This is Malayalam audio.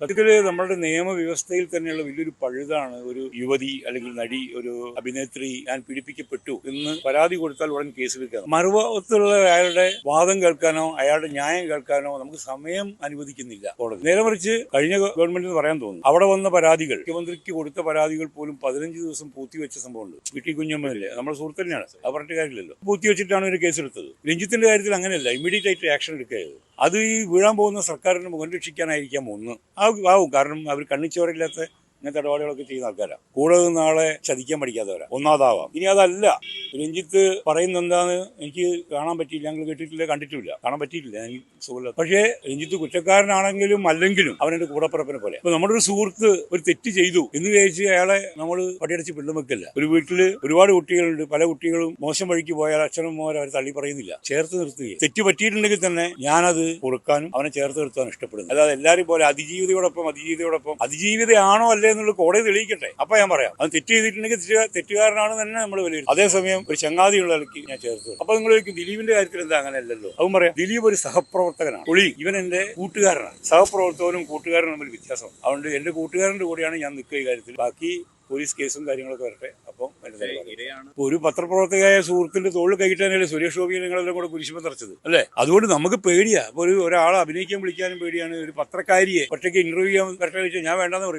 സത്യത്തില് നമ്മളുടെ നിയമവ്യവസ്ഥയിൽ തന്നെയുള്ള വലിയൊരു പഴുതാണ് ഒരു യുവതി അല്ലെങ്കിൽ നടി, ഒരു അഭിനേത്രി ഞാൻ പീഡിപ്പിക്കപ്പെട്ടു എന്ന് പരാതി കൊടുത്താൽ ഉടൻ കേസെടുക്കുക. മറുഭാഗത്തുള്ള അയാളുടെ വാദം കേൾക്കാനോ അയാളുടെ ന്യായം കേൾക്കാനോ നമുക്ക് സമയം അനുവദിക്കുന്നില്ല കോടതി. നേരെ മറിച്ച് കഴിഞ്ഞ ഗവൺമെന്റിന് പറയാൻ തോന്നുന്നു, അവിടെ വന്ന പരാതികൾ, മുഖ്യമന്ത്രിക്ക് കൊടുത്ത പരാതികൾ പോലും 15 ദിവസം പൂത്തിവെച്ച സംഭവമുണ്ട്. വീട്ടിൽ കുഞ്ഞമ്മല്ലേ, നമ്മുടെ സുഹൃത്ത് തന്നെയാണ്, അത് പറഞ്ഞിട്ട് കാര്യമില്ലല്ലോ. പൂത്തിവെച്ചിട്ടാണ് ഒരു കേസെടുത്തത്. രഞ്ജിത്തിന്റെ കാര്യത്തിൽ അങ്ങനെയല്ല, ഇമ്മീഡിയറ്റ് ആയിട്ട് ആക്ഷൻ എടുക്കുകയത്. അത് ഈ വീഴാൻ പോകുന്ന സർക്കാരിന് മുഖം രക്ഷിക്കാനായിരിക്കാം ഒന്ന് ആവും. കാരണം അവർ കണ്ണിച്ചോറില്ലാത്ത ഇങ്ങനത്തെ ഇടപാടുകളൊക്കെ ചെയ്യുന്ന ആൾക്കാരാണ്. കൂടെ നിന്ന് ആളെ ചതിക്കാൻ പഠിക്കാത്തവരാ. ഒന്നാമതാവാം. ഇനി അതല്ല, രഞ്ജിത്ത് പറയുന്നത് എന്താന്ന് എനിക്ക് കാണാൻ പറ്റിയില്ല, ഞങ്ങൾ കേട്ടിട്ടില്ല, കണ്ടിട്ടില്ല, കാണാൻ പറ്റിയിട്ടില്ല, എനിക്ക് സുഖമില്ല. പക്ഷേ രഞ്ജിത്ത് കുറ്റക്കാരനാണെങ്കിലും അല്ലെങ്കിലും അവനെന്റെ കൂടപ്പിറപ്പിനെ പോലെ. ഇപ്പൊ നമ്മുടെ ഒരു സുഹൃത്ത് ഒരു തെറ്റ് ചെയ്തു എന്ന് വിചാരിച്ച് അയാളെ നമ്മൾ പടിയടച്ച് പിള്ളും വെക്കില്ല. ഒരു വീട്ടില് ഒരുപാട് കുട്ടികളുണ്ട്, പല കുട്ടികളും മോശം വഴിക്ക് പോയാൽ അച്ഛനമ്മമാരെ അവർ തള്ളി പറയുന്നില്ല, ചേർത്ത് നിർത്തുകയും. തെറ്റ് പറ്റിയിട്ടുണ്ടെങ്കിൽ തന്നെ ഞാനത് കൊടുക്കാനും അവനെ ചേർത്ത് നിർത്താനും ഇഷ്ടപ്പെടുന്നു. അല്ലാതെ എല്ലാവരും പോലെ അതിജീവിതയാണോ അല്ലേ എന്നുള്ള കോടതി തെളിയിക്കട്ടെ, അപ്പൊ ഞാൻ പറയാം. അത് തെറ്റ് ചെയ്തിട്ടുണ്ടെങ്കിൽ തെറ്റുകാരനാണ് തന്നെ നമ്മൾ വിലയിരുത്തും. അതേസമയം ഒരു ചങ്ങാതിയുള്ള ആൾക്ക് ഞാൻ ചേർത്തു. അപ്പൊ നിങ്ങൾ ദിലീപിന്റെ കാര്യത്തിൽ എന്താ അങ്ങനെ അല്ലല്ലോ? അതും പറയാം, ദിലീപ് ഒരു സഹപ്രവർത്തകനാണ്. പുള്ളി ഇവൻ എന്റെ കൂട്ടുകാരനാണ്. സഹപ്രവർത്തകനും കൂട്ടുകാരനും തമ്മിൽ വ്യത്യാസം. അതുകൊണ്ട് എന്റെ കൂട്ടുകാരന്റെ കൂടെയാണ് ഞാൻ നിൽക്കുക ഈ കാര്യത്തിൽ. ബാക്കി പോലീസ് കേസും കാര്യങ്ങളൊക്കെ വരട്ടെ, അപ്പം ഒരു പത്രപ്രവർത്തകയായ സുഹൃത്തിന്റെ തോളിൽ കൈയിട്ടാനല്ലേ സുരേഷ് ഗോപി നിങ്ങളെല്ലാം കൂടെ കുരിശുമം തറച്ചത് അല്ലേ? അതുകൊണ്ട് നമുക്ക് പേടിയാ. അപ്പൊ ഒരാളെ അഭിനയിക്കാൻ വിളിക്കാനും പേടിയാണ്. ഒരു പത്രക്കാരിയെ ഒറ്റയ്ക്ക് ഇന്റർവ്യൂ ചെയ്യാൻ വരട്ടെ വെച്ചാൽ ഞാൻ വേണ്ടെന്ന് പറയും.